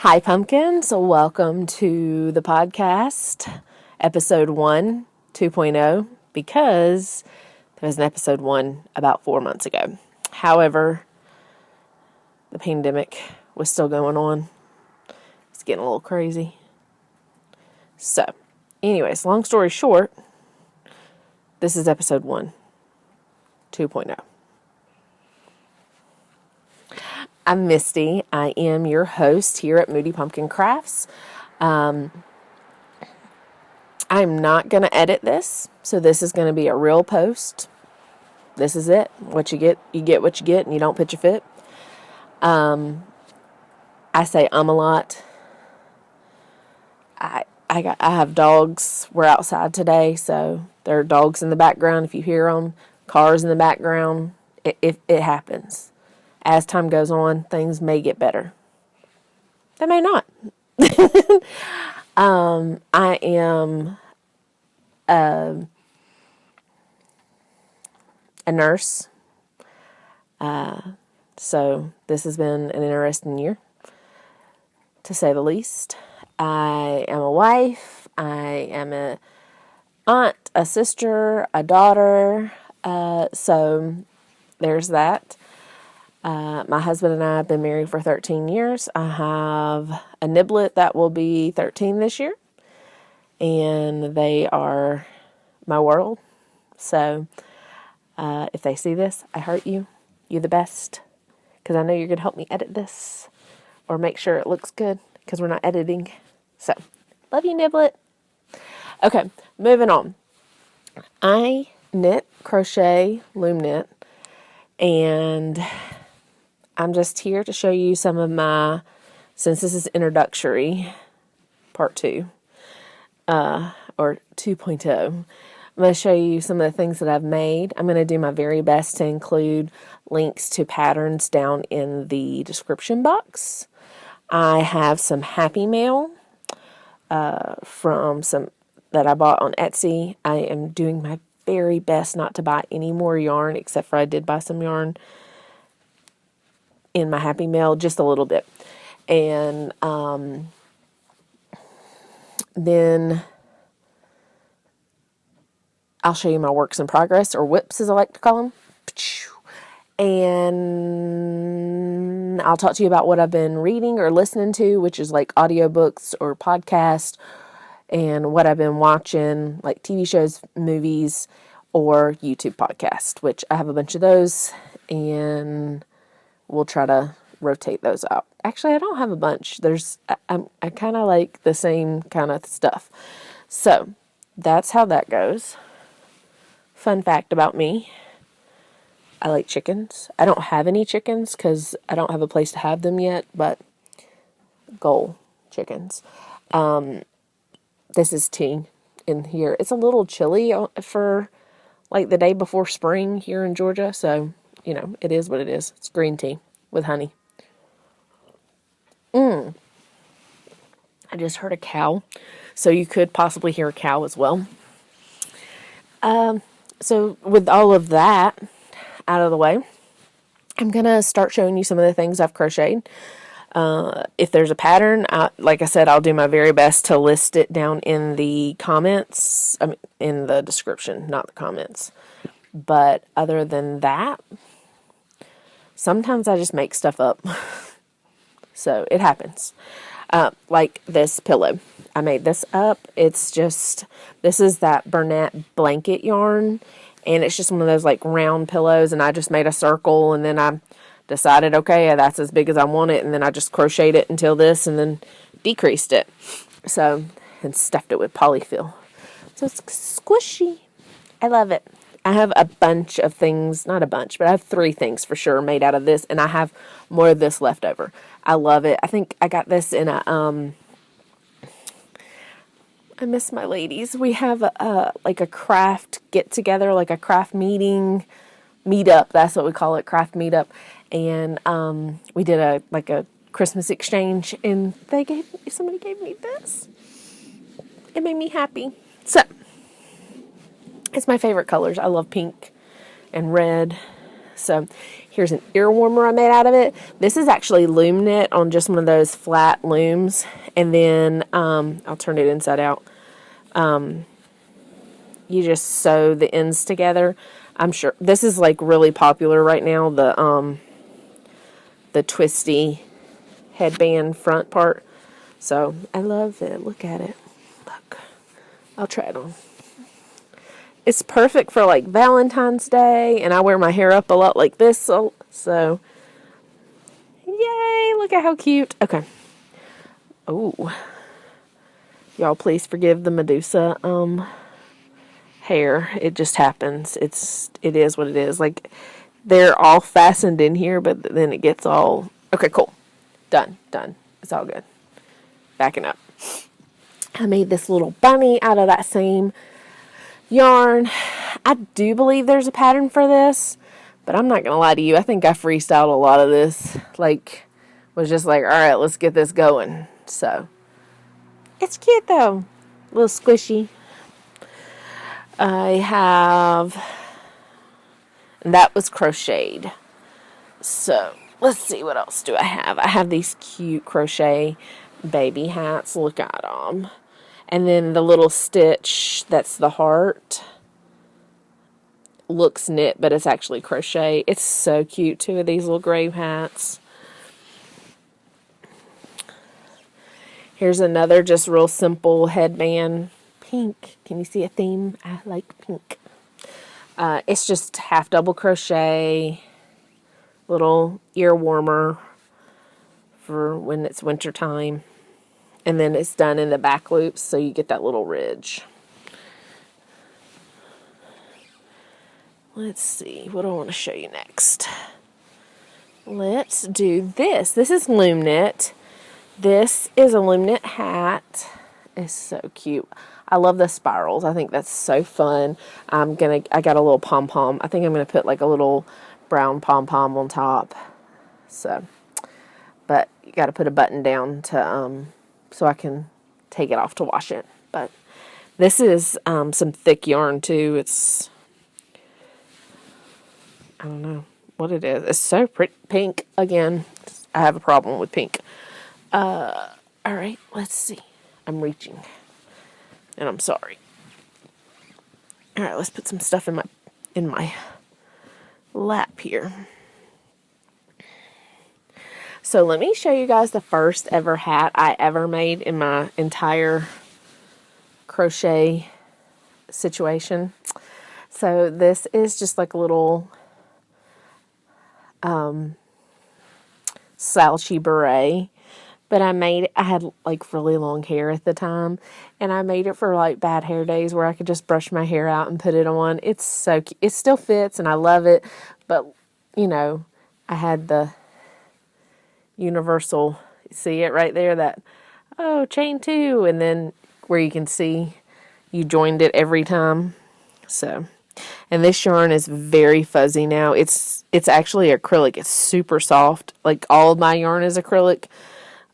Hi, pumpkins. Welcome to the podcast, episode 1, 2.0, because there was an episode 1 about 4 months ago. However, the pandemic was still going on. It's getting a little crazy. So, anyways, long story short, this is episode 1, 2.0. I'm Misty. I am your host here at Moody Pumpkin Crafts. I'm not going to edit this, so this is going to be a real post. This is it. What you get what you get, and you don't pitch a fit. I say a lot. I have dogs. We're outside today, so there are dogs in the background. If you hear them, cars in the background, it happens. As time goes on, things may get better. They may not. I am a nurse. So this has been an interesting year, to say the least. I am a wife. I am an aunt, a sister, a daughter. So there's that. My husband and I have been married for 13 years. I have a niblet that will be 13 this year, and they are my world. So if they see this, I heart you. You're the best, because I know you're going to help me edit this or make sure it looks good, because we're not editing. So, love you, niblet. Okay, moving on. I knit, crochet, loom knit, and I'm just here to show you some of my, since this is introductory, part 2, or 2.0, I'm going to show you some of the things that I've made. I'm going to do my very best to include links to patterns down in the description box. I have some Happy Mail from some that I bought on Etsy. I am doing my very best not to buy any more yarn, except for I did buy some yarn in my Happy Mail, just a little bit. And then I'll show you my works in progress, or whips as I like to call them. And I'll talk to you about what I've been reading or listening to, which is like audiobooks or podcasts, and what I've been watching, like TV shows, movies, or YouTube podcasts, which I have a bunch of those, and we'll try to rotate those out. Actually, I don't have a bunch. I kind of like the same kind of stuff. So that's how that goes. Fun fact about me: I like chickens. I don't have any chickens because I don't have a place to have them yet, but goal chickens. This is tea in here. It's a little chilly for like the day before spring here in Georgia, so you know, it is what it is. It's green tea with honey. I just heard a cow, so you could possibly hear a cow as well. So with all of that out of the way, I'm going to start showing you some of the things I've crocheted. If there's a pattern, like I said, I'll do my very best to list it down in the comments, in the description, not the comments. But other than that, sometimes I just make stuff up. So it happens. Like this pillow. I made this up. It's just, this is that Bernat blanket yarn. And it's just one of those like round pillows. And I just made a circle. And then I decided, okay, that's as big as I want it. And then I just crocheted it until this and then decreased it. So, and stuffed it with polyfill. So it's squishy. I love it. I have a bunch of things, not a bunch, but I have 3 things for sure made out of this, and I have more of this left over. I love it. I think I got this in a, I miss my ladies. We have like a craft get-together, like a craft meetup. That's what we call it, craft meetup. And we did a Christmas exchange, and somebody gave me this. It made me happy. So it's my favorite colors. I love pink and red. So Here's an ear warmer I made out of it. This is actually loom knit on just one of those flat looms. And then I'll turn it inside out. You just sew the ends together. I'm sure this is like really popular right now, the twisty headband front part. So I love it. Look at it. Look. I'll try it on. It's perfect for like Valentine's Day, and I wear my hair up a lot like this, so yay, look at how cute. Okay. Oh. Y'all please forgive the Medusa hair. It just happens. It is what it is. Like, they're all fastened in here, but then it gets all... Okay, cool. Done. It's all good. Backing up. I made this little bunny out of that same yarn. I do believe there's a pattern for this, but I'm not gonna lie to you. I think I freestyled a lot of this. Like, was just like, all right, let's get this going. So, it's cute though. A little squishy. I have, and that was crocheted. So, let's see, what else do I have? I have these cute crochet baby hats. Look at them. And then the little stitch, that's the heart, looks knit, but it's actually crochet. It's so cute, two of these little grave hats. Here's another just real simple headband. Pink. Can you see a theme? I like pink. It's just half double crochet, little ear warmer for when it's winter time. And then it's done in the back loops, so you get that little ridge. Let's see, what do I want to show you next? Let's do this. This is Loom Knit. This is a Loom Knit hat. It's so cute. I love the spirals. I think that's so fun. I got a little pom-pom. I think I'm gonna put like a little brown pom-pom on top. So, but you got to put a button down to so I can take it off to wash it. But this is some thick yarn too. It's, I don't know what it is. It's so pretty. Pink again. I have a problem with pink. All right, let's see. I'm reaching, and I'm sorry. All right, let's put some stuff in my lap here. So let me show you guys the first ever hat I ever made in my entire crochet situation. So this is just like a little slouchy beret. But I had like really long hair at the time, and I made it for like bad hair days where I could just brush my hair out and put it on. It's so cute. It still fits and I love it, but you know, I had the universal, see it right there, that, oh, chain 2, and then where you can see you joined it every time. So, and this yarn is very fuzzy now. It's actually acrylic. It's super soft. Like, all of my yarn is acrylic.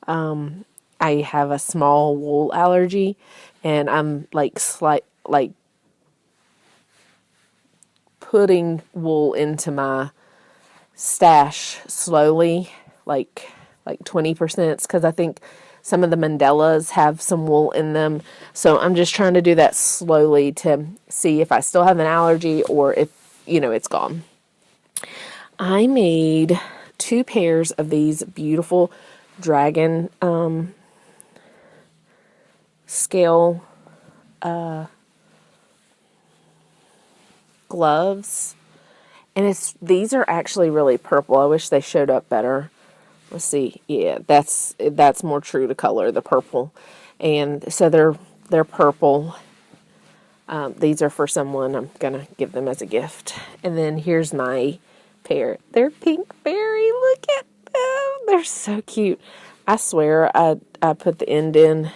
I have a small wool allergy, and I'm like putting wool into my stash slowly, like 20%, because I think some of the mandalas have some wool in them. So I'm just trying to do that slowly to see if I still have an allergy or if, you know, it's gone. I made 2 pairs of these beautiful dragon scale gloves. And these are actually really purple. I wish they showed up better. Let's see. Yeah, that's more true to color, the purple. And so they're purple. These are for someone. I'm gonna give them as a gift. And then here's my pair. They're pink berry. Look at them. They're so cute. I swear I put the end in.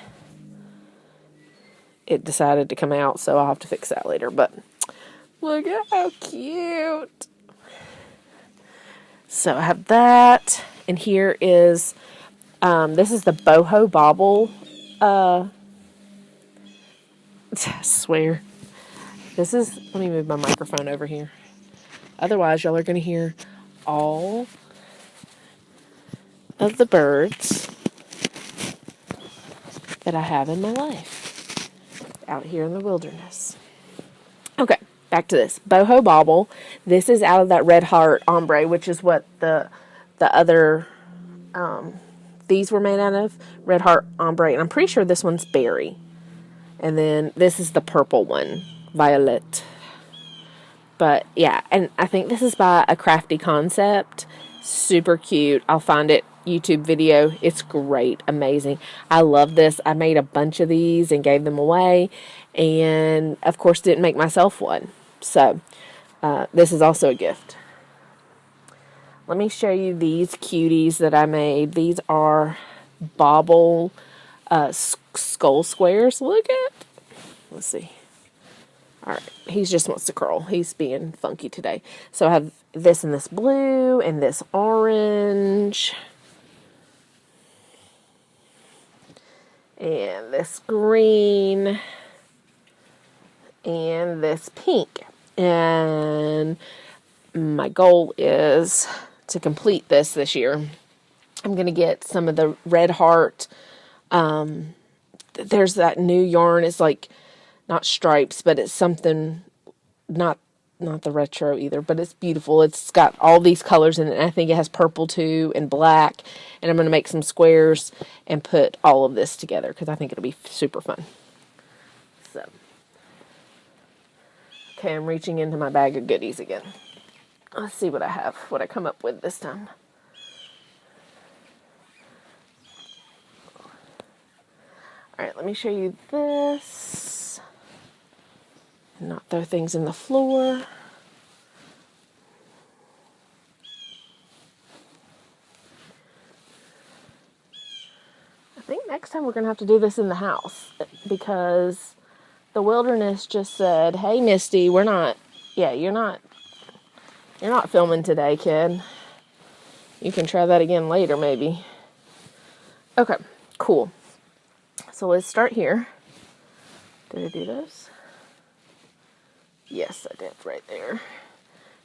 It decided to come out, so I'll have to fix that later. But look at how cute. So I have that. And here is, this is the Boho Bobble. I swear. This is, let me move my microphone over here. Otherwise, y'all are going to hear all of the birds that I have in my life out here in the wilderness. Okay, back to this. Boho Bobble. This is out of that Red Heart ombre, which is what the other these were made out of. Red Heart ombre, and I'm pretty sure this one's berry. And then this is the purple one, violet. But yeah, and I think this is by A Crafty Concept. Super cute. I'll find it YouTube video. It's great. Amazing. I love this. I made a bunch of these and gave them away. And of course didn't make myself one. So this is also a gift. Let me show you these cuties that I made. These are Bobble skull squares. Look at. Let's see. Alright, he just wants to curl. He's being funky today. So I have this and this blue and this orange. And this green. And this pink. And my goal is to complete this year. I'm going to get some of the Red Heart. There's that new yarn. It's like, not stripes, but it's something, not the retro either, but it's beautiful. It's got all these colors in it. And I think it has purple too and black. And I'm going to make some squares and put all of this together because I think it'll be super fun. So, okay, I'm reaching into my bag of goodies again. Let's see what I have, what I come up with this time. Alright, let me show you this. And not throw things in the floor. I think next time we're going to have to do this in the house. Because the wilderness just said, hey Misty, you're not filming today, kid. You can try that again later, maybe. Okay, cool. So let's start here. Did I do those? Yes, I did, right there.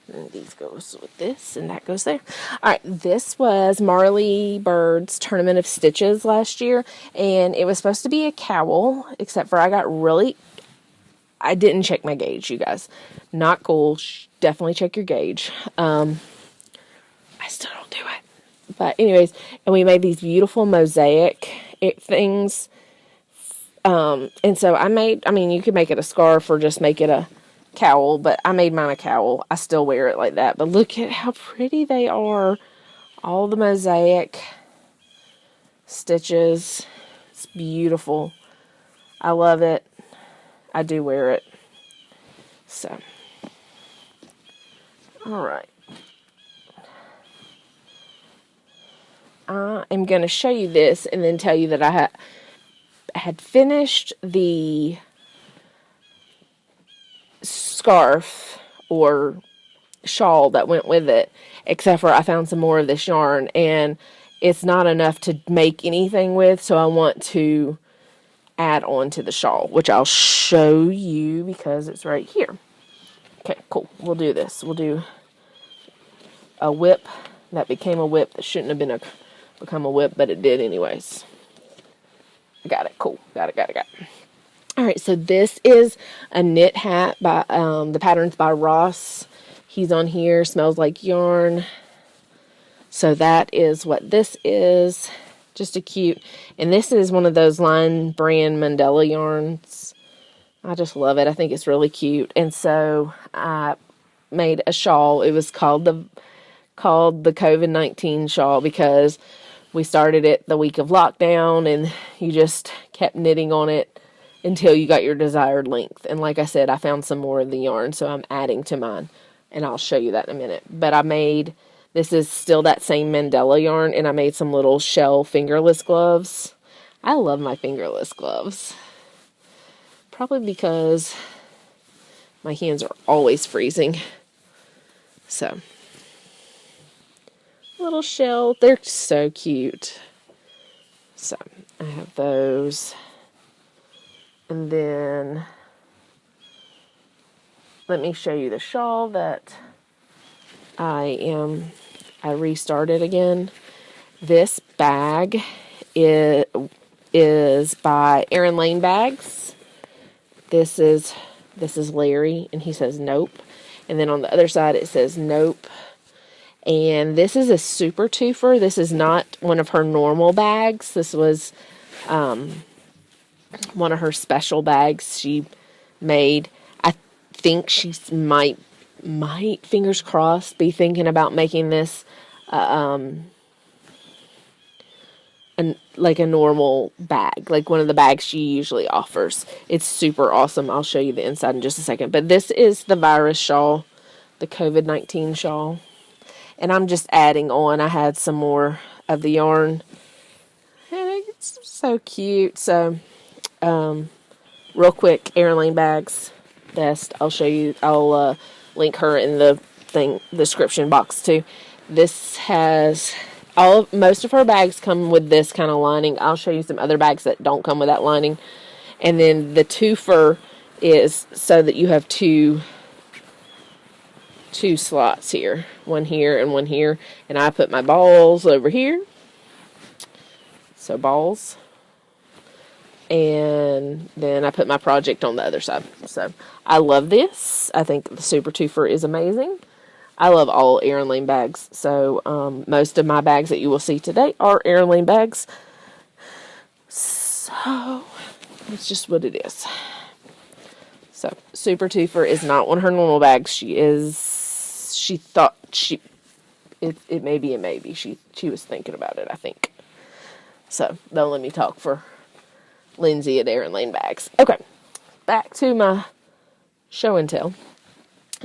And these goes with this, and that goes there. Alright, this was Marley Bird's Tournament of Stitches last year, and it was supposed to be a cowl, except for I didn't check my gauge, you guys. Not cool. Definitely check your gauge. I still don't do it. But anyways, and we made these beautiful mosaic things. And so you could make it a scarf or just make it a cowl, but I made mine a cowl. I still wear it like that, but look at how pretty they are. All the mosaic stitches. It's beautiful. I love it. I do wear it. So, alright. I am going to show you this and then tell you that I had finished the scarf or shawl that went with it, except for I found some more of this yarn, and it's not enough to make anything with, so I want to add on to the shawl, which I'll show you because it's right here. Okay, cool. We'll do this. We'll do a whip that became a whip that shouldn't have become a whip, but it did anyways. Got it. Cool. Got it. Alright, so this is a knit hat by, the pattern's by Ross. He's on here, smells like yarn. So that is what this is. Just a cute, and this is one of those Line brand Mandela yarns. I just love it. I think it's really cute. And so I made a shawl. It was called the COVID-19 shawl because we started it the week of lockdown and you just kept knitting on it until you got your desired length. And like I said, I found some more of the yarn, so I'm adding to mine. And I'll show you that in a minute. But this is still that same Mandela yarn, and I made some little shell fingerless gloves. I love my fingerless gloves. Probably because my hands are always freezing. So, little shell. They're so cute. So, I have those. And then, let me show you the shawl that I am I restarted again. This bag is by Erin Lane Bags. This is Larry, and he says nope. And then on the other side it says nope. And this is a super twofer. This is not one of her normal bags. This was one of her special bags she made. I think she might, fingers crossed, be thinking about making this like a normal bag, like one of the bags she usually offers. It's super awesome. I'll show you the inside in just a second. But this is the virus shawl, the COVID-19 shawl. And I'm just adding on. I had some more of the yarn. And it's so cute. So, real quick, Erin Lane Bags, best. I'll show you. I'll link her in the description box too. This has most of her bags come with this kind of lining. I'll show you some other bags that don't come with that lining. And then the twofer is so that you have two slots here, one here and one here. And I put my balls over here. So balls. And then I put my project on the other side. So I love this. I think the super twofer is amazing. I love all Erin Lane bags. So most of my bags that you will see today are Erin Lane bags. So it's just what it is. So super twofer is not one of her normal bags. It may be a maybe. She was thinking about it, I think. So don't let me talk for Lindsay at Erin Lane Bags. Okay, back to my show and tell.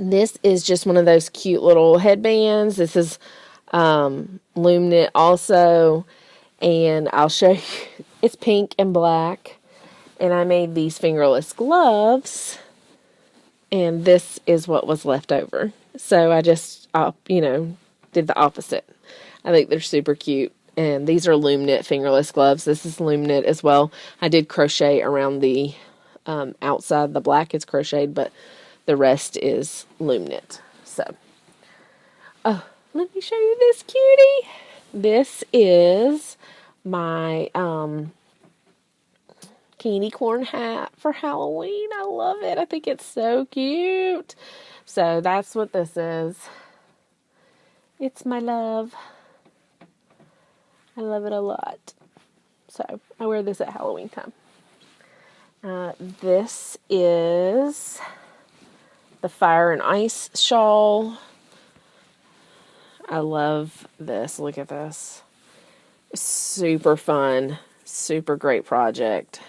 This is just one of those cute little headbands. This is Loom Knit also, and I'll show you. It's pink and black, and I made these fingerless gloves, and this is what was left over. So I just, did the opposite. I think they're super cute. And these are Loom Knit fingerless gloves. This is Loom Knit as well. I did crochet around the outside. The black is crocheted, but the rest is Loom Knit. So, let me show you this cutie. This is my candy corn hat for Halloween. I love it. I think it's so cute. So that's what this is. It's my love. I love it a lot. So I wear this at Halloween time. This is the Fire and Ice Shawl. I love this. Look at this. Super fun. Super great project.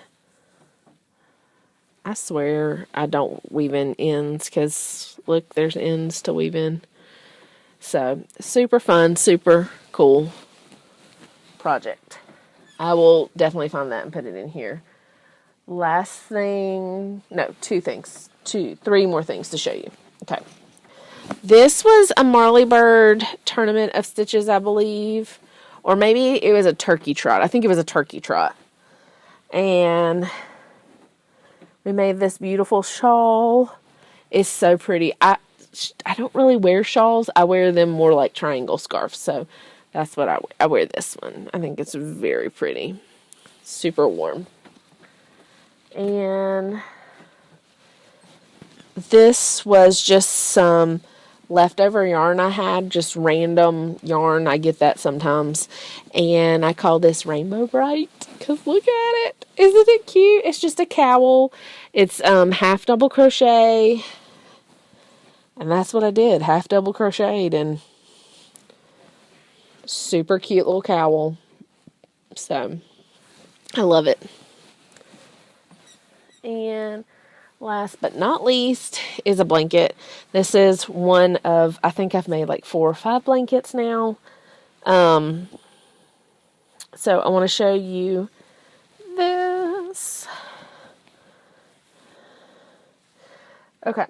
I swear I don't weave in ends because look, there's ends to weave in. So super fun, super cool project. I will definitely find that and put it in here. Last thing, no, three more things to show you. Okay. This was a Marley Bird tournament of stitches, I believe. Or maybe it was a turkey trot. I think it was a turkey trot. And we made this beautiful shawl. It's so pretty. I don't really wear shawls. I wear them more like triangle scarves. So that's what I wear this one. I think it's very pretty. Super warm. And this was just some leftover yarn I had. Just random yarn. I get that sometimes. And I call this Rainbow Bright. Because look at it. Isn't it cute? It's just a cowl. It's half double crochet. And that's what I did. Half double crocheted and super cute little cowl. So, I love it. And last but not least is a blanket. This is one of, I think I've made like 4 or 5 blankets now. So I want to show you this. Okay.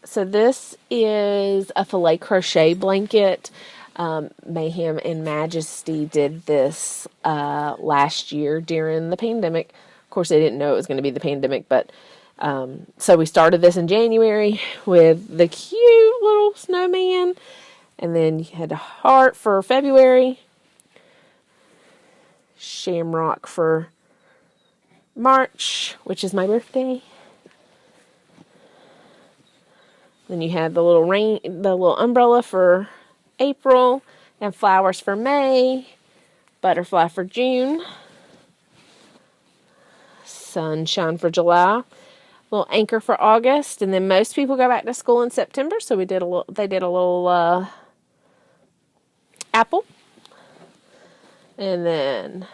So this is a Filet crochet blanket. Mayhem and Majesty did this last year during the pandemic. Of course, they didn't know it was going to be the pandemic, but so we started this in January with the cute little snowman, And then you had a heart for February, shamrock for March, which is my birthday. Then you had the little umbrella for April, and flowers for May, butterfly for June, sunshine for July, little anchor for August, and then most people go back to school in September, so they did a little apple. And then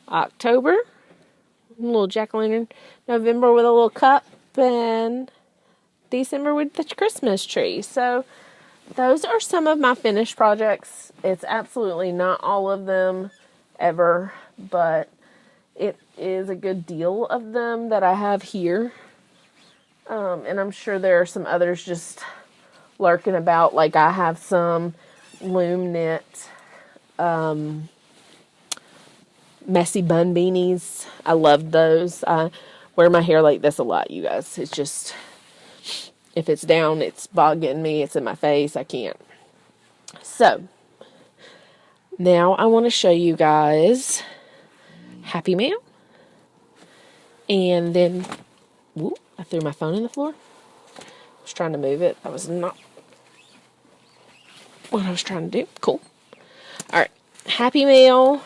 October, a little jack-o'-lantern. November with a little cup, and December with the Christmas tree. So those are some of my finished projects. It's absolutely not all of them ever, but it is a good deal of them that I have here. And I'm sure there are some others just lurking about. Like I have some Loom Knit messy bun beanies. I love those. I wear my hair like this a lot, you guys. It's just, if it's down, it's bogging me. It's in my face. I can't. So, now I want to show you guys Happy Mail. And then, whoop, I threw my phone on the floor. I was trying to move it. That was not what I was trying to do. Cool. Alright, Happy Mail.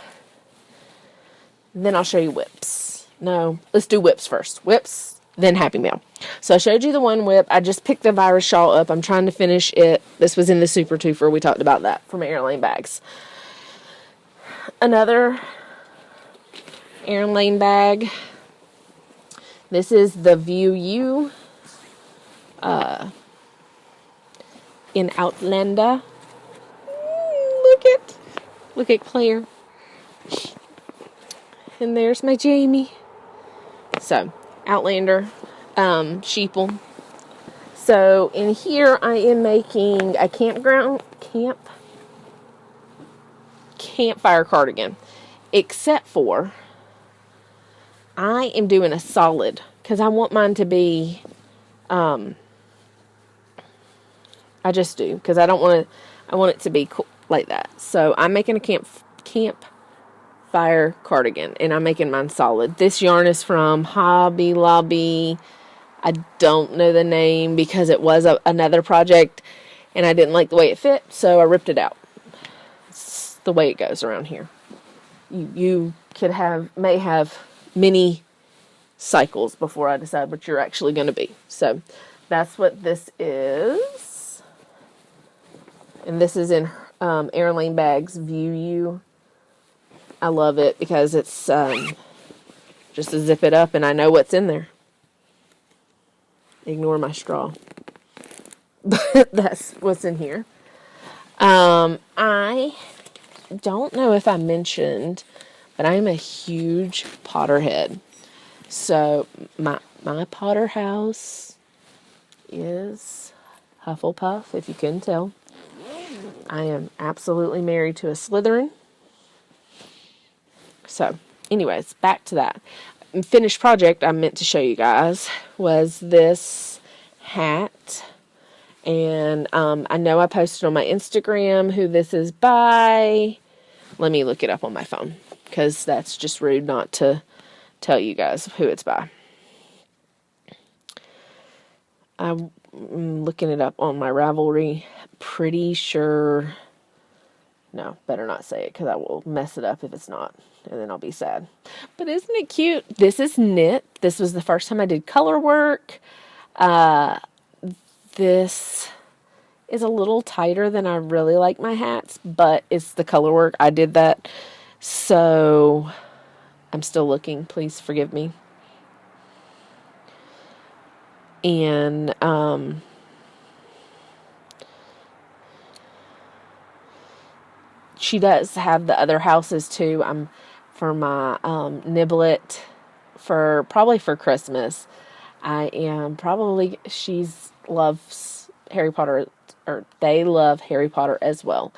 Then I'll show you whips. No, let's do whips first. Whips, then Happy Mail. So I showed you the one whip. I just picked the virus shawl up. I'm trying to finish it. This was in the Super Twofer. We talked about that from Air Lane bags. Another Air Lane bag. This is the View U in Outlander. Look at Claire. And there's my Jamie. So, Outlander, sheeple. So, in here I am making a campfire cardigan. Except for, I am doing a solid. Because I want mine to be, I just do. Because I want it to be cool like that. So, I'm making a campfire cardigan, and I'm making mine solid. This yarn is from Hobby Lobby. I don't know the name because it was another project and I didn't like the way it fit, so I ripped it out. It's the way it goes around here. You may have many cycles before I decide what you're actually going to be. So that's what this is. And this is in Air Lane Bags View U. I love it because it's just to zip it up and I know what's in there. Ignore my straw. But that's what's in here. I don't know if I mentioned, but I am a huge Potterhead. So my Potter house is Hufflepuff, if you couldn't tell. I am absolutely married to a Slytherin. So, anyways, back to that. Finished project I meant to show you guys was this hat. And I know I posted on my Instagram who this is by. Let me look it up on my phone, because that's just rude not to tell you guys who it's by. I'm looking it up on my Ravelry. Pretty sure. No, better not say it, because I will mess it up if it's not, and then I'll be sad. But isn't it cute? This is knit. This was the first time I did color work. This is a little tighter than I really like my hats, but it's the color work. I did that, so I'm still looking. Please forgive me. And, she does have the other houses too. For my niblet probably for Christmas. She loves Harry Potter, or they love Harry Potter as well.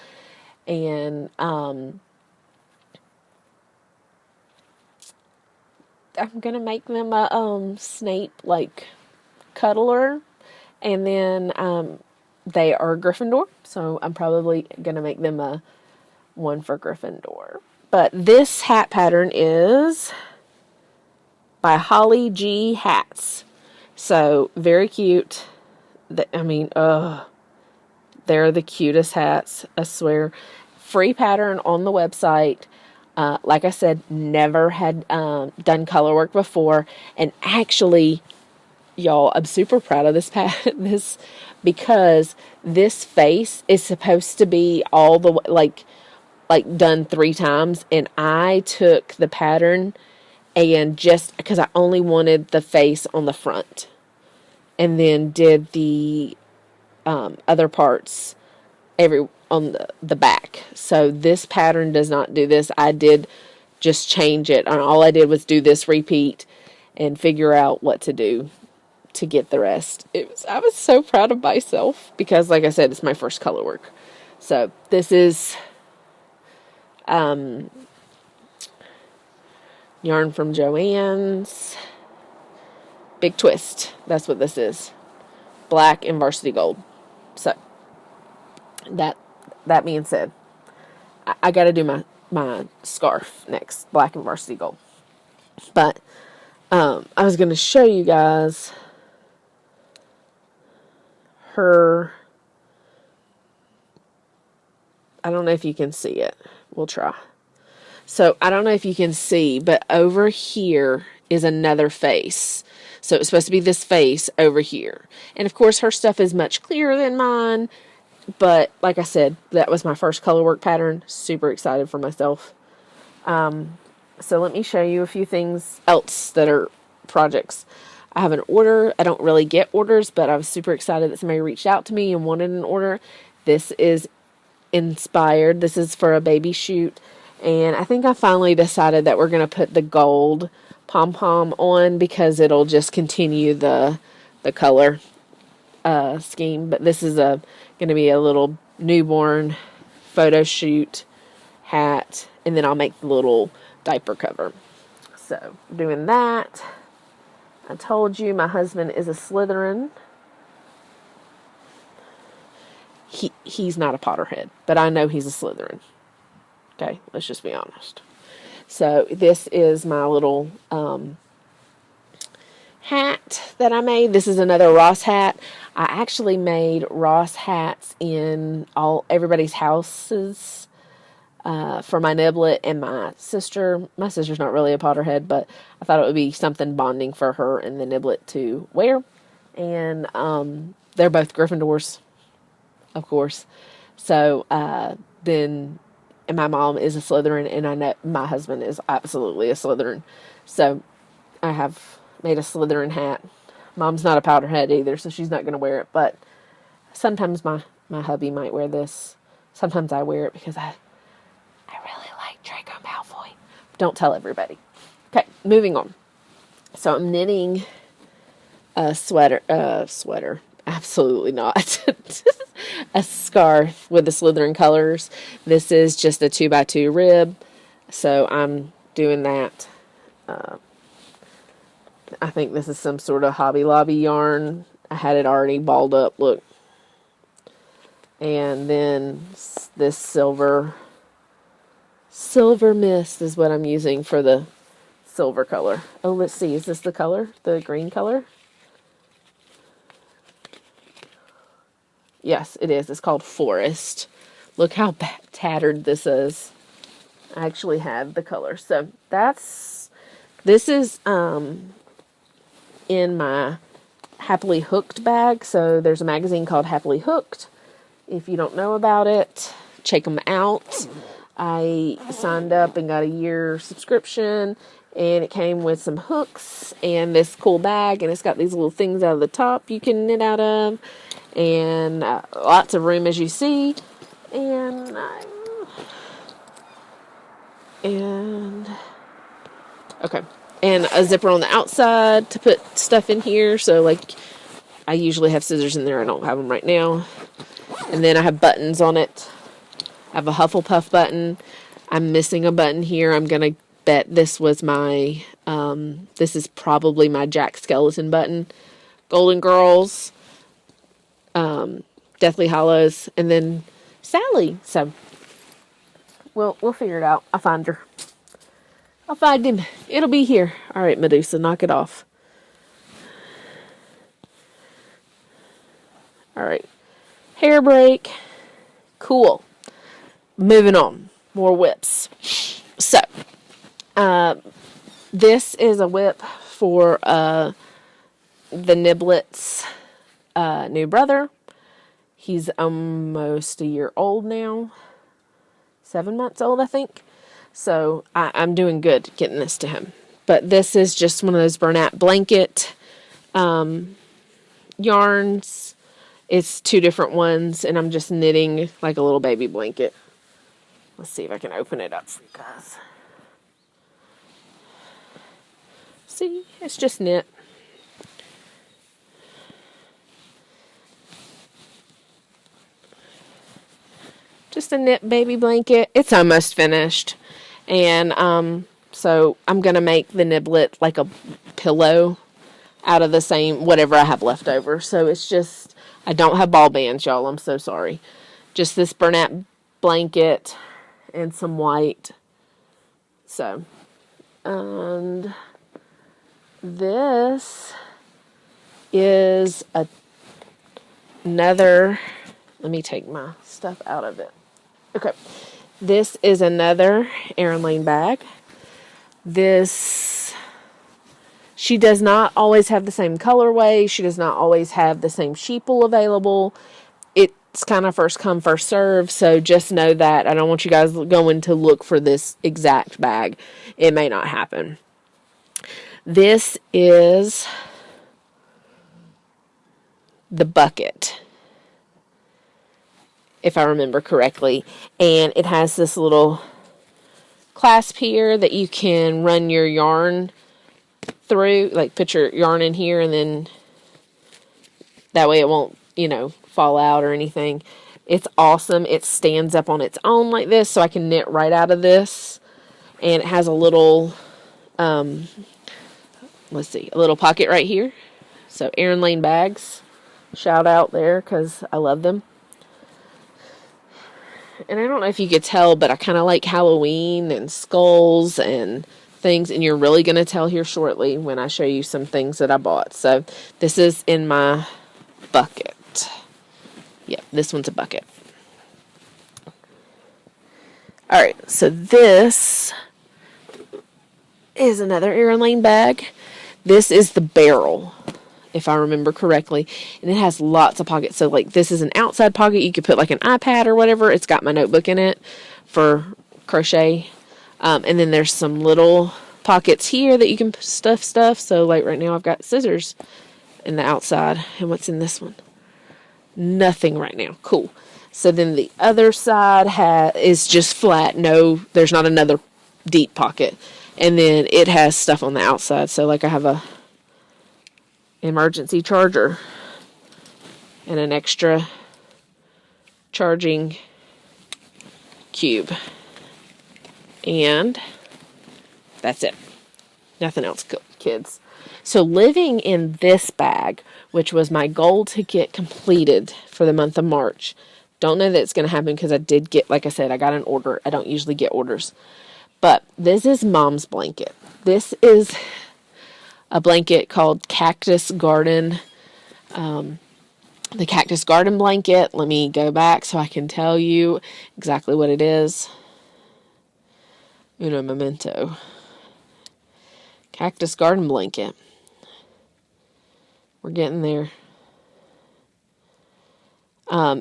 And I'm gonna make them a Snape like cuddler, and then they are Gryffindor, so I'm probably going to make them a one for Gryffindor. But this hat pattern is by Holly G Hats. So, very cute. I mean, they're the cutest hats, I swear. Free pattern on the website. Like I said, never had done color work before. And actually, y'all, I'm super proud of this because this face is supposed to be all the way, like done 3 times. And I took the pattern and just, because I only wanted the face on the front. And then did the other parts on the back. So this pattern does not do this. I did just change it. And all I did was do this repeat and figure out what to do to get the rest. I was so proud of myself because, like I said, it's my first color work. So this is yarn from Joann's. Big Twist. That's what this is. Black and varsity gold. So that being said, I got to do my scarf next, black and varsity gold. But I was going to show you guys her. I don't know if you can see it. We'll try. So I don't know if you can see, but over here is another face. So it's supposed to be this face over here. And of course her stuff is much clearer than mine. But like I said, that was my first color work pattern. Super excited for myself. So let me show you a few things else that are projects. I have an order. I don't really get orders, but I was super excited that somebody reached out to me and wanted an order. This is inspired. This is for a baby shoot. And I think I finally decided that we're going to put the gold pom-pom on because it'll just continue the color scheme. But this is going to be a little newborn photo shoot hat, and then I'll make the little diaper cover. So doing that. I told you my husband is a Slytherin. He's not a Potterhead, but I know he's a Slytherin. Okay, let's just be honest. So this is my little hat that I made. This is another Ross hat. I actually made Ross hats in everybody's houses for my niblet and my sister. My sister's not really a Potterhead, but I thought it would be something bonding for her and the niblet to wear. And they're both Gryffindors, of course. So and my mom is a Slytherin, and I know my husband is absolutely a Slytherin. So I have made a Slytherin hat. Mom's not a Powderhead either, so she's not going to wear it. But sometimes my hubby might wear this. Sometimes I wear it because I really like Draco Malfoy. Don't tell everybody. Okay, moving on. So I'm knitting a sweater. Absolutely not. A scarf with the Slytherin colors. This is just a 2x2 rib. So I'm doing that. I think this is some sort of Hobby Lobby yarn. I had it already balled up, look. And then this silver mist is what I'm using for the silver color. Oh, let's see. Is this the color? The green color? Yes, it is. It's called Forest. Look how tattered this is. I actually have the color. So this is in my Happily Hooked bag. So there's a magazine called Happily Hooked. If you don't know about it, check them out. I signed up and got a year subscription, and it came with some hooks and this cool bag, and it's got these little things out of the top you can knit out of, and lots of room, as you see, and okay, and a zipper on the outside to put stuff in here. So like, I usually have scissors in there. I don't have them right now. And then I have buttons on it. I have a Hufflepuff button. I'm missing a button here. I'm going to bet this was my, this is probably my Jack Skeleton button. Golden Girls. Deathly Hallows, and then Sally. So we'll figure it out. I'll find her. I'll find him. It'll be here. All right, Medusa, knock it off. All right. Hair break. Cool. Moving on. More whips. So, this is a whip for the Niblets' new brother. He's almost a year old now. 7 months old, I think. So, I'm doing good getting this to him. But this is just one of those Bernat blanket yarns. It's 2 different ones, and I'm just knitting like a little baby blanket. Let's see if I can open it up for you guys. See, it's just knit. Just a knit baby blanket. It's almost finished. And so I'm going to make the niblet like a pillow out of the same, whatever I have left over. So it's just, I don't have ball bands, y'all. I'm so sorry. Just this Bernat blanket and some white. So, and this is another, let me take my stuff out of it. Okay. This is another Erin Lane bag. This, she does not always have the same colorway. She does not always have the same sheeple available. It's kind of first come, first serve. So just know that. I don't want you guys going to look for this exact bag. It may not happen. This is the bucket, if I remember correctly. And it has this little clasp here that you can run your yarn through, like put your yarn in here, and then that way it won't, fall out or anything. It's awesome. It stands up on its own like this, so I can knit right out of this. And it has a little, a little pocket right here. So Erin Lane bags, shout out there because I love them. And I don't know if you could tell, but I kind of like Halloween and skulls and things. And you're really going to tell here shortly when I show you some things that I bought. So this is in my bucket. Yep, this one's a bucket. All right, so this is another Erin Lane bag. This is the barrel, if I remember correctly. And it has lots of pockets. So, like, this is an outside pocket. You could put, like, an iPad or whatever. It's got my notebook in it for crochet. And then there's some little pockets here that you can stuff stuff. So, like, right now I've got scissors in the outside. And what's in this one? Nothing right now. Cool. So then the other side is just flat. No, there's not another deep pocket. And then it has stuff on the outside. So like I have a emergency charger and an extra charging cube. And that's it. Nothing else, kids. So living in this bag, which was my goal to get completed for the month of March. Don't know that it's going to happen because I did get, like I said, I got an order. I don't usually get orders. But this is Mom's blanket. This is a blanket called Cactus Garden. The Cactus Garden blanket. Let me go back so I can tell you exactly what it is. Uno memento. Cactus Garden blanket. We're getting there.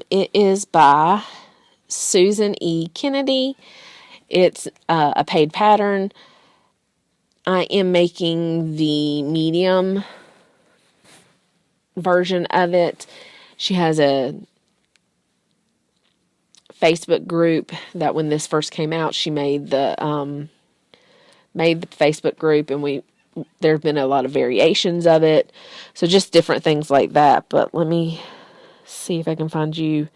It is by Susan E. Kennedy. It's a paid pattern. I am making the medium version of it. She has a Facebook group that when this first came out, she made the Facebook group, and there have been a lot of variations of it. So just different things like that. But let me see if I can find you.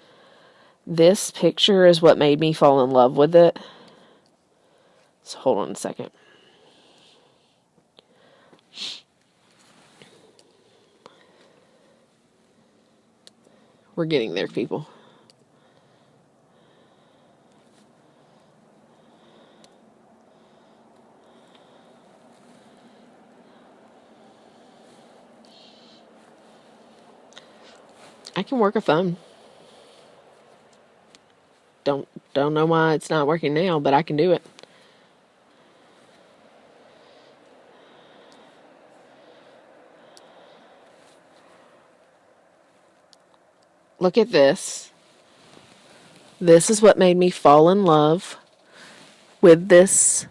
This picture is what made me fall in love with it. So hold on a second. We're getting there, people. I can work a phone. Don't know why it's not working now, but I can do it. Look at this. This is what made me fall in love with this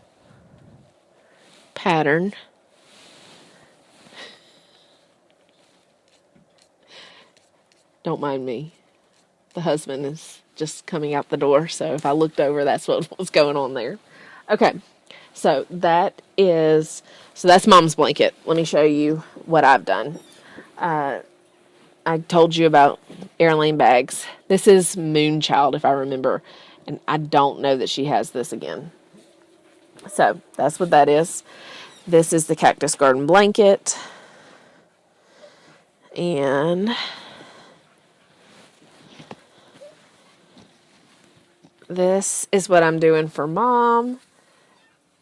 pattern. Don't mind me. The husband is just coming out the door, so if I looked over, that's what was going on there. Okay, so that's Mom's blanket. Let me show you what I've done. I told you about Airlane bags. This is Moonchild, if I remember, and I don't know that she has this again. So that's what that is. This is the Cactus Garden blanket, and this is what I'm doing for Mom.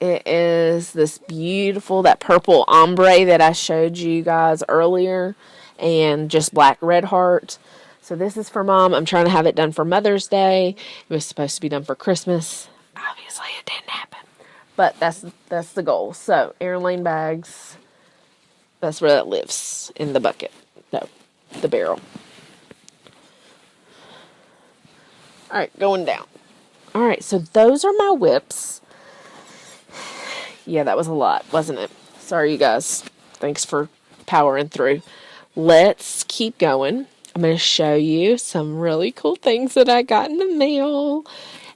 It is this beautiful, that purple ombre that I showed you guys earlier, and just black red heart. So this is for Mom. I'm trying to have it done for Mother's Day. It was supposed to be done for Christmas. Obviously, it didn't happen. But that's the goal. So, Airlane bags, that's where that lives, in the bucket. No, the barrel. Alright, going down. Alright, so those are my whips. Yeah, that was a lot, wasn't it? Sorry, you guys. Thanks for powering through. Let's keep going. I'm going to show you some really cool things that I got in the mail.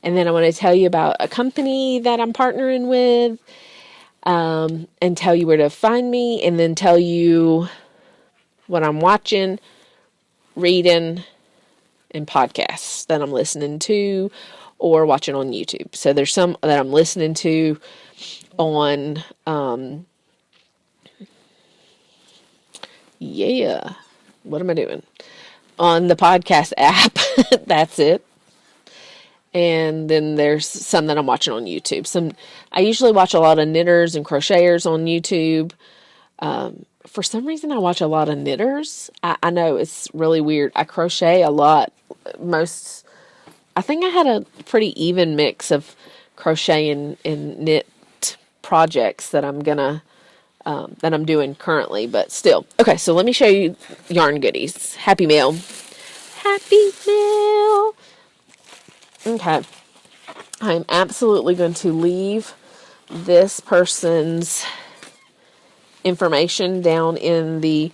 And then I want to tell you about a company that I'm partnering with. And tell you where to find me. And then tell you what I'm watching, reading, and podcasts that I'm listening to or watching on YouTube. So there's some that I'm listening to on, what am I doing? On the podcast app. That's it. And then there's some that I'm watching on YouTube. I usually watch a lot of knitters and crocheters on YouTube. For some reason, I watch a lot of knitters. I know it's really weird. I crochet a lot. I think I had a pretty even mix of crochet and knit projects that I'm doing currently, but still. Okay, so let me show you yarn goodies. Happy mail. Happy mail. Okay. I'm absolutely going to leave this person's information down in the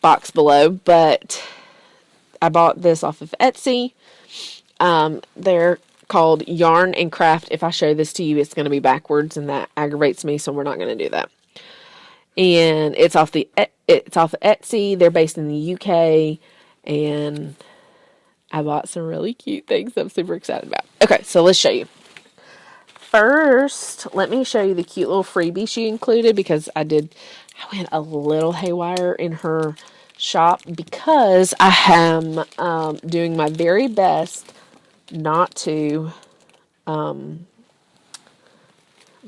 box below, but I bought this off of Etsy. They're called Yarn and Craft. If I show this to you, it's going to be backwards, and that aggravates me, so we're not going to do that. And it's off Etsy. They're based in the UK, and I bought some really cute things I'm super excited about. Okay, so let's show you. First, let me show you the cute little freebie she included, because I went a little haywire in her shop because I am doing my very best not to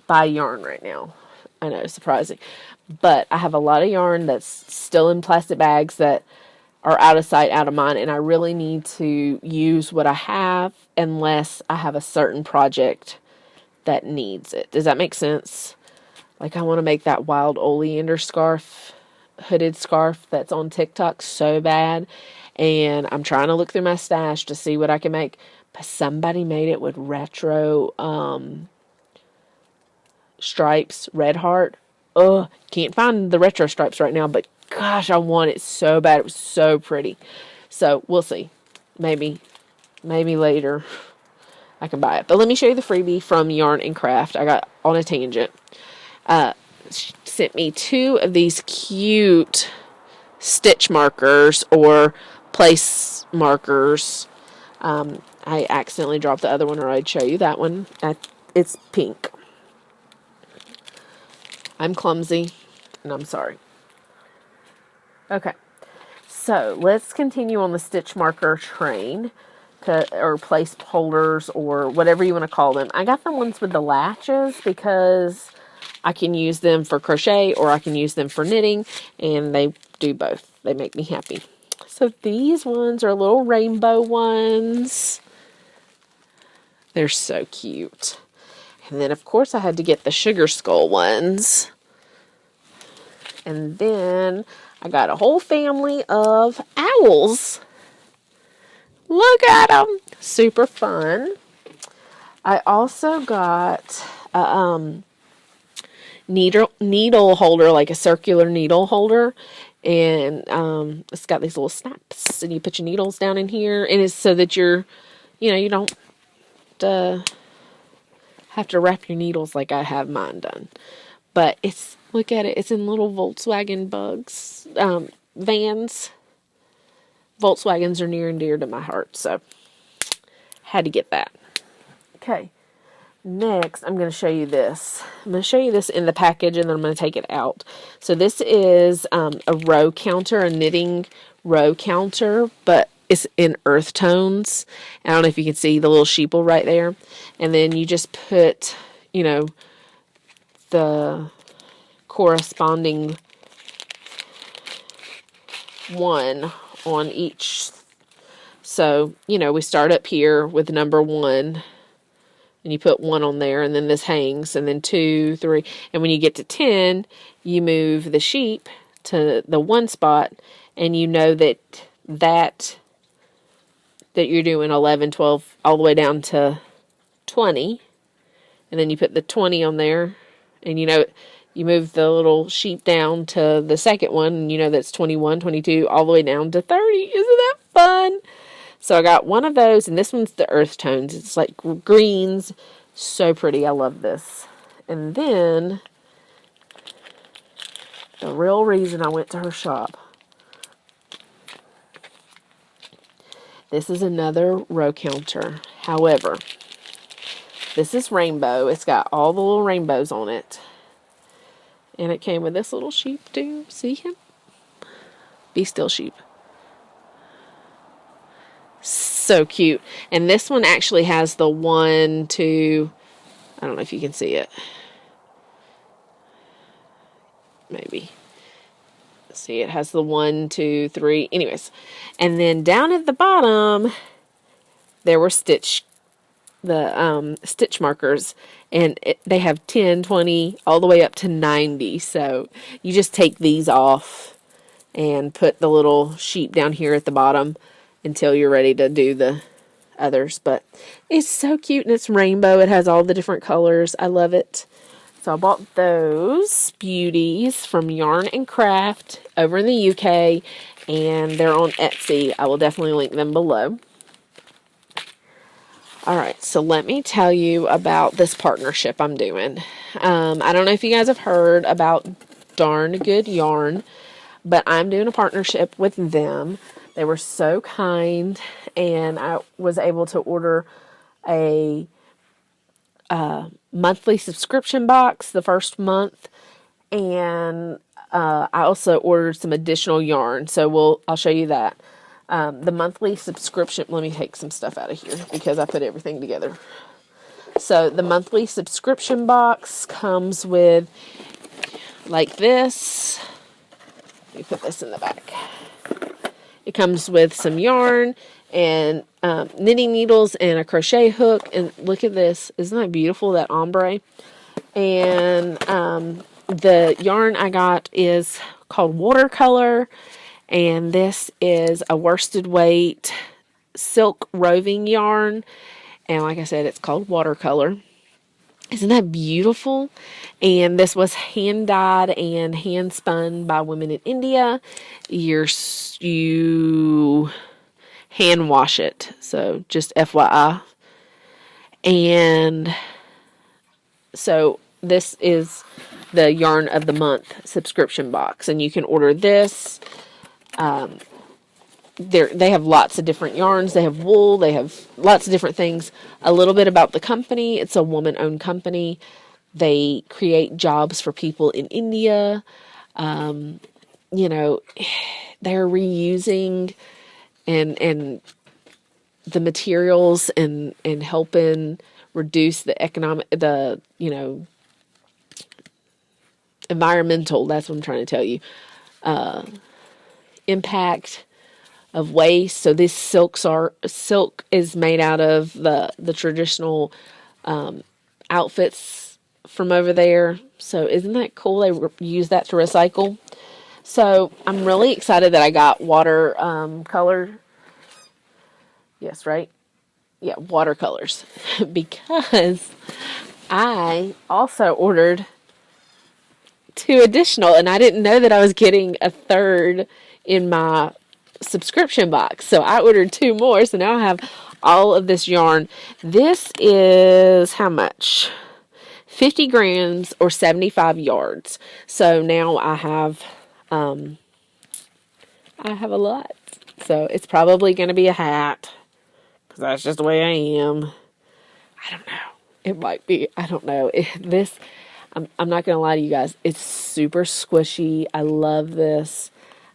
buy yarn right now. I know, surprising. But I have a lot of yarn that's still in plastic bags that are out of sight, out of mind, and I really need to use what I have unless I have a certain project that needs it. Does that make sense? Like, I want to make that wild oleander scarf, hooded scarf that's on TikTok so bad, and I'm trying to look through my stash to see what I can make, but somebody made it with retro stripes, red heart. Can't find the retro stripes right now, but gosh, I want it so bad. It was so pretty. So we'll see. Maybe later I can buy it. But let me show you the freebie from Yarn and Craft. I got on a tangent. She sent me 2 of these cute stitch markers or place markers. I accidentally dropped the other one, or I'd show you that one. It's pink. I'm clumsy, and I'm sorry. Okay, So let's continue on the stitch marker train, or placeholders, or whatever you want to call them. I got the ones with the latches because I can use them for crochet or I can use them for knitting, and they do both. They make me happy. So these ones are little rainbow ones. They're so cute. And then, of course, I had to get the sugar skull ones. And then I got a whole family of owls. Look at them. Super fun. I also got a needle holder, like a circular needle holder. And it's got these little snaps. And you put your needles down in here. And it's so that you don't have to wrap your needles like I have mine done. But look at it, it's in little Volkswagen vans. Volkswagens are near and dear to my heart, so had to get that. Okay, next I'm going to show you this. I'm going to show you this in the package, and then I'm going to take it out. So this is a row counter, a knitting row counter, but it's in earth tones. I don't know if you can see the little sheeple right there. And then you just put, the corresponding one on each. So, we start up here with number 1, and you put 1 on there, and then this hangs, and then 2, 3. And when you get to 10, you move the sheep to the 1 spot, and you know that you're doing 11, 12, all the way down to 20. And then you put the 20 on there, and you move the little sheep down to the second one, and that's 21, 22, all the way down to 30. Isn't that fun? So I got one of those, and this one's the earth tones. It's like greens. So pretty. I love this. And then the real reason I went to her shop. This is another row counter. However, this is rainbow. It's got all the little rainbows on it. And it came with this little sheep too. See him? Be still, sheep. So cute. And this one actually has the 1, 2, I don't know if you can see it. Maybe. See, it has the 1, 2, 3. Anyways. And then down at the bottom, there were stitch markers. And they have 10, 20, all the way up to 90. So you just take these off and put the little sheep down here at the bottom until you're ready to do the others. But it's so cute, and it's rainbow. It has all the different colors. I love it. So I bought those beauties from Yarn and Craft over in the UK, and they're on Etsy. I will definitely link them below. Alright, so let me tell you about this partnership I'm doing. I don't know if you guys have heard about Darn Good Yarn, but I'm doing a partnership with them. They were so kind, and I was able to order a monthly subscription box the first month, and I also ordered some additional yarn, so I'll show you that. The monthly subscription, let me take some stuff out of here because I put everything together. So the monthly subscription box comes with like this. Let me put this in the back. It comes with some yarn and knitting needles and a crochet hook. And look at this. Isn't that beautiful, that ombre? And the yarn I got is called Watercolor. And this is a worsted weight silk roving yarn. And like I said, it's called Watercolor. Isn't that beautiful? And this was hand dyed and hand spun by women in India. You hand wash it. So just FYI. And so this is the Yarn of the Month subscription box. And you can order this. They have lots of different yarns. They have wool. They have lots of different things. A little bit about the company. It's a woman-owned company. They create jobs for people in India. they're reusing and the materials and helping reduce the environmental, that's what I'm trying to tell you, impact of waste. So this silk is made out of the traditional outfits from over there. So isn't that cool? They use that to recycle. So I'm really excited that I got watercolor. Yes, right? Yeah, watercolors. Because I also ordered 2 additional, and I didn't know that I was getting a third in my subscription box. So I ordered 2 more, so now I have all of this yarn. This is how much? 50 grams or 75 yards. So now I have a lot. So it's probably going to be a hat, because that's just the way I am. I don't know. It might be. I don't know. I'm not going to lie to you guys. It's super squishy. I love this.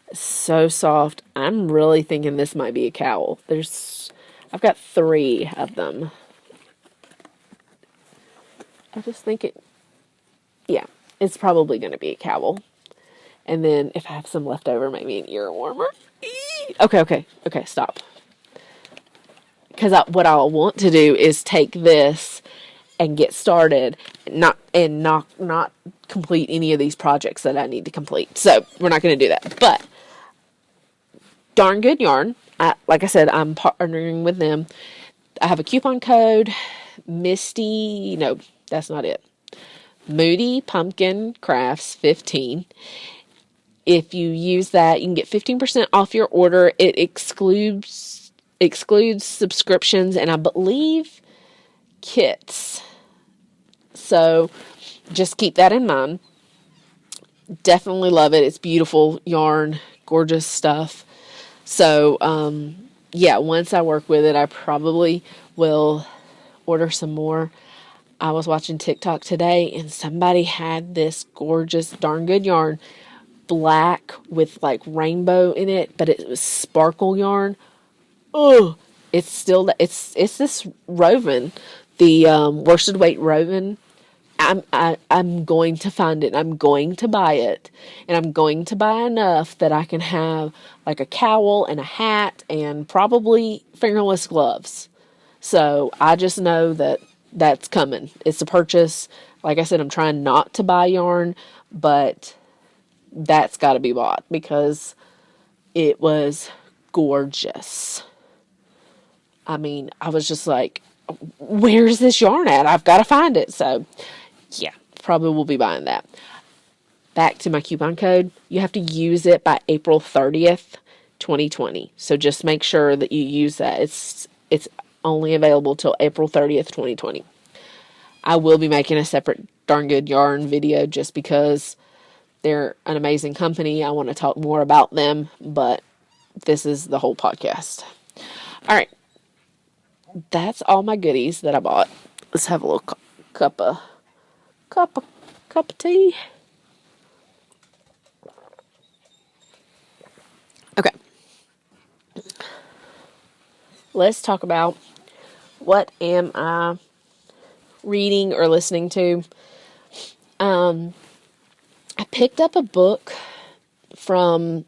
It's so soft. I'm really thinking this might be a cowl. I've got 3 of them. I just think it's probably going to be a cowl. And then if I have some left over, maybe an ear warmer. Okay, stop. Because what I want to do is take this and get started, not complete any of these projects that I need to complete. So we're not going to do that. But darn good yarn. Like I said, I'm partnering with them. I have a coupon code, Misty. No, that's not it. moodypumpkincraft 15. If you use that, you can get 15% off your order. It excludes subscriptions and I believe kits. So just keep that in mind. Definitely love it. It's beautiful yarn, gorgeous stuff. So, once I work with it, I probably will order some more. I was watching TikTok today and somebody had this gorgeous, darn good yarn, black with like rainbow in it, but it was sparkle yarn. Oh, it's this Roven, the worsted weight Roven. I'm going to find it. I'm going to buy it, and I'm going to buy enough that I can have like a cowl and a hat and probably fingerless gloves. So I just know that that's coming. It's a purchase. Like I said, I'm trying not to buy yarn, but that's got to be bought because it was gorgeous. I mean, I was just like, where's this yarn at? I've got to find it. So yeah, probably will be buying that. Back to my coupon code. You have to use it by April 30th, 2020. So just make sure that you use that. It's only available till April 30th, 2020. I will be making a separate darn good yarn video just because they're an amazing company. I want to talk more about them, but this is the whole podcast. All right. That's all my goodies that I bought. Let's have a little cup of tea. Okay. Let's talk about what am I reading or listening to. I picked up a book from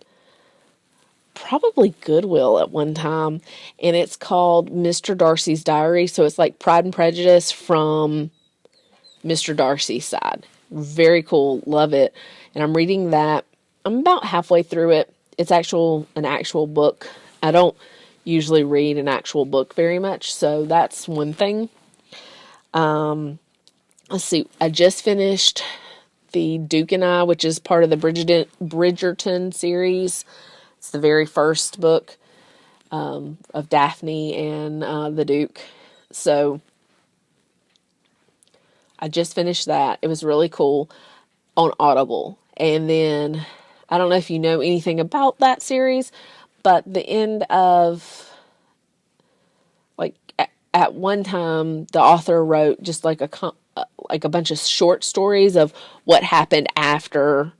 probably Goodwill at one time, and it's called Mr. Darcy's Diary. So it's like Pride and Prejudice from Mr. Darcy's side. Very cool. Love it. And I'm reading that. I'm about halfway through it. It's an actual book. I don't usually read an actual book very much, so that's one thing. Let's see. I just finished the Duke and I, which is part of the Bridgerton series. It's the very first book of Daphne and the Duke. So I just finished that. It was really cool on Audible. And then, I don't know if you know anything about that series, but the end of, like, at one time, the author wrote just like a bunch of short stories of what happened after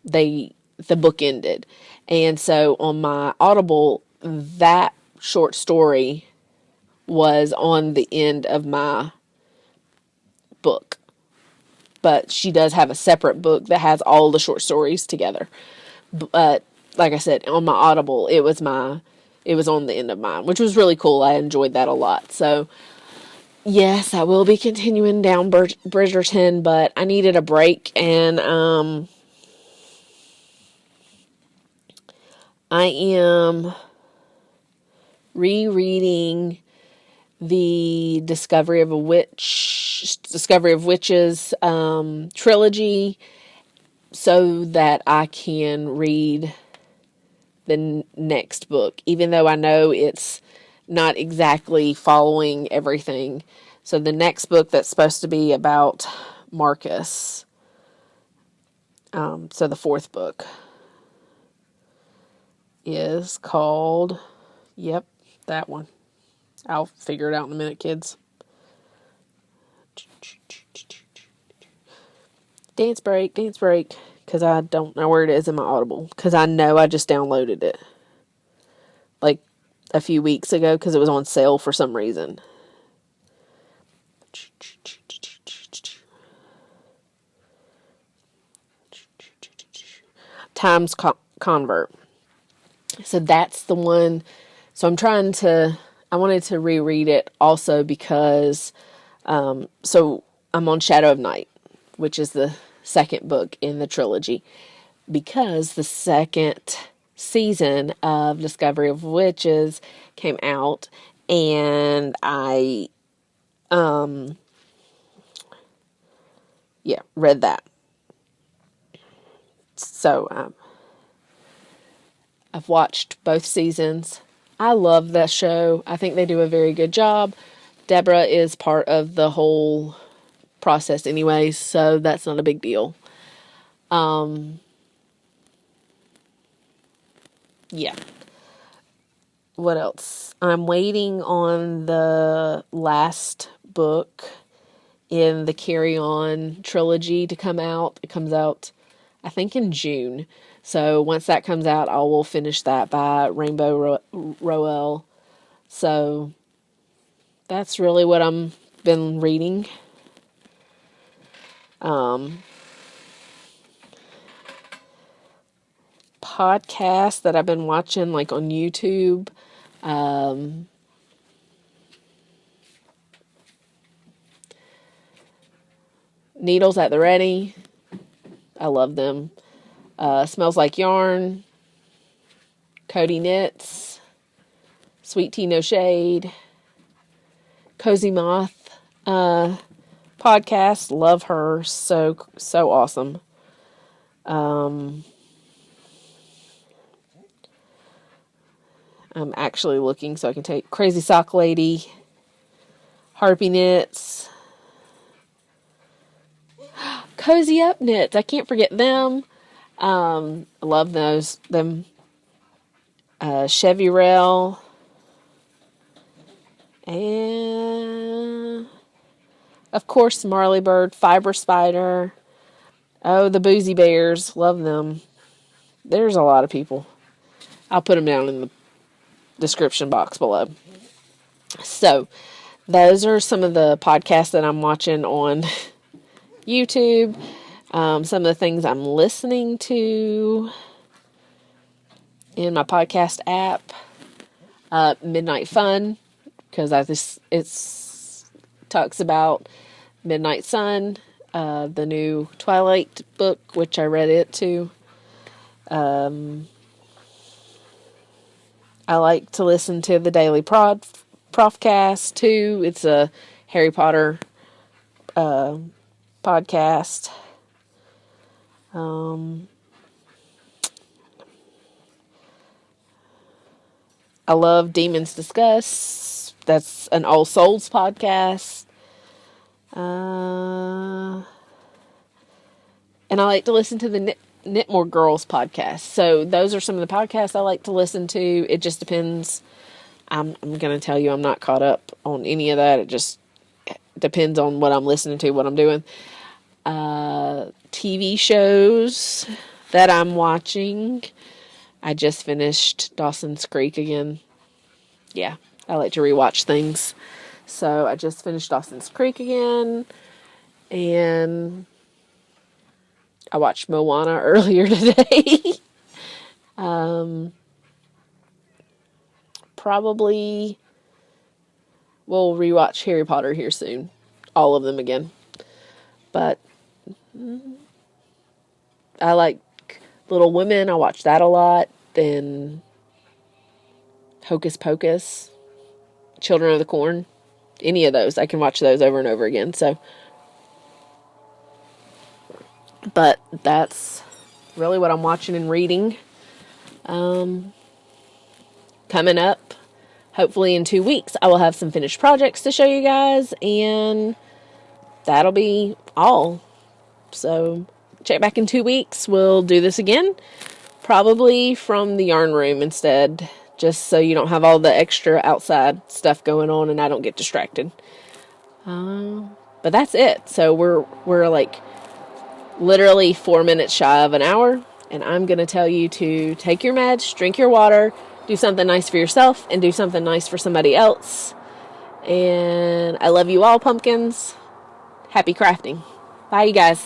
they the book ended. And so on my Audible, that short story was on the end of my book. But she does have a separate book that has all the short stories together. But like I said, on my Audible, it was on the end of mine, which was really cool. I enjoyed that a lot. So yes, I will be continuing down Bridgerton, but I needed a break, and I am rereading the Discovery of Witches trilogy so that I can read the next book, even though I know it's not exactly following everything. So the next book that's supposed to be about Marcus, so the fourth book, is called, yep, that one. I'll figure it out in a minute, kids. Dance break, because I don't know where it is in my Audible, because I know I just downloaded it like a few weeks ago because it was on sale for some reason. Times Convert. So that's the one. So I wanted to reread it also because, so I'm on Shadow of Night, which is the second book in the trilogy, because the second season of Discovery of Witches came out, and I, read that. So, I've watched both seasons. I love that show. I think they do a very good job. Deborah is part of the whole process anyways, so that's not a big deal. Yeah. What else? I'm waiting on the last book in the Carry On trilogy to come out. It comes out, I think, in June. So once that comes out, I will finish that by Rainbow Rowell. So that's really what I'm been reading. Podcasts that I've been watching, like on YouTube. Needles at the Ready. I love them. Smells Like Yarn. Cody Knits. Sweet Tea No Shade. Cozy Moth podcast. Love her. So awesome. I'm actually looking so I can take Crazy Sock Lady. Harpy Knits. Cozy Up Knits. I can't forget them. I love them. Chevy Rail. And of course, Marley Bird, Fiber Spider. Oh, the Boozy Bears. Love them. There's a lot of people. I'll put them down in the description box below. So, those are some of the podcasts that I'm watching on YouTube. Some of the things I'm listening to in my podcast app. Midnight Fun, because it talks about Midnight Sun, the new Twilight book, which I read it too. I like to listen to the Daily Prophcast too. It's a Harry Potter podcast. I love Daemons Discuss. That's an All Souls podcast. And I like to listen to the Knitmore Girls podcast. So those are some of the podcasts I like to listen to. It just depends. I'm going to tell you I'm not caught up on any of that. It just depends on what I'm listening to, what I'm doing. TV shows. that I'm watching. I just finished Dawson's Creek again. Yeah, I like to rewatch things. So I just finished Dawson's Creek again. And I watched Moana earlier today. Probably we'll rewatch Harry Potter here soon. All of them again. But I like Little Women. I watch that a lot. Then Hocus Pocus, Children of the Corn. Any of those. I can watch those over and over again. So, but that's really what I'm watching and reading. Coming up, hopefully in 2 weeks, I will have some finished projects to show you guys, and that'll be all. So check back in 2 weeks. We'll do this again, probably from the yarn room instead, just so you don't have all the extra outside stuff going on and I don't get distracted. But that's it. So we're like literally 4 minutes shy of an hour, and I'm going to tell you to take your meds, drink your water, do something nice for yourself, and do something nice for somebody else. And I love you all, pumpkins. Happy crafting. Bye, you guys.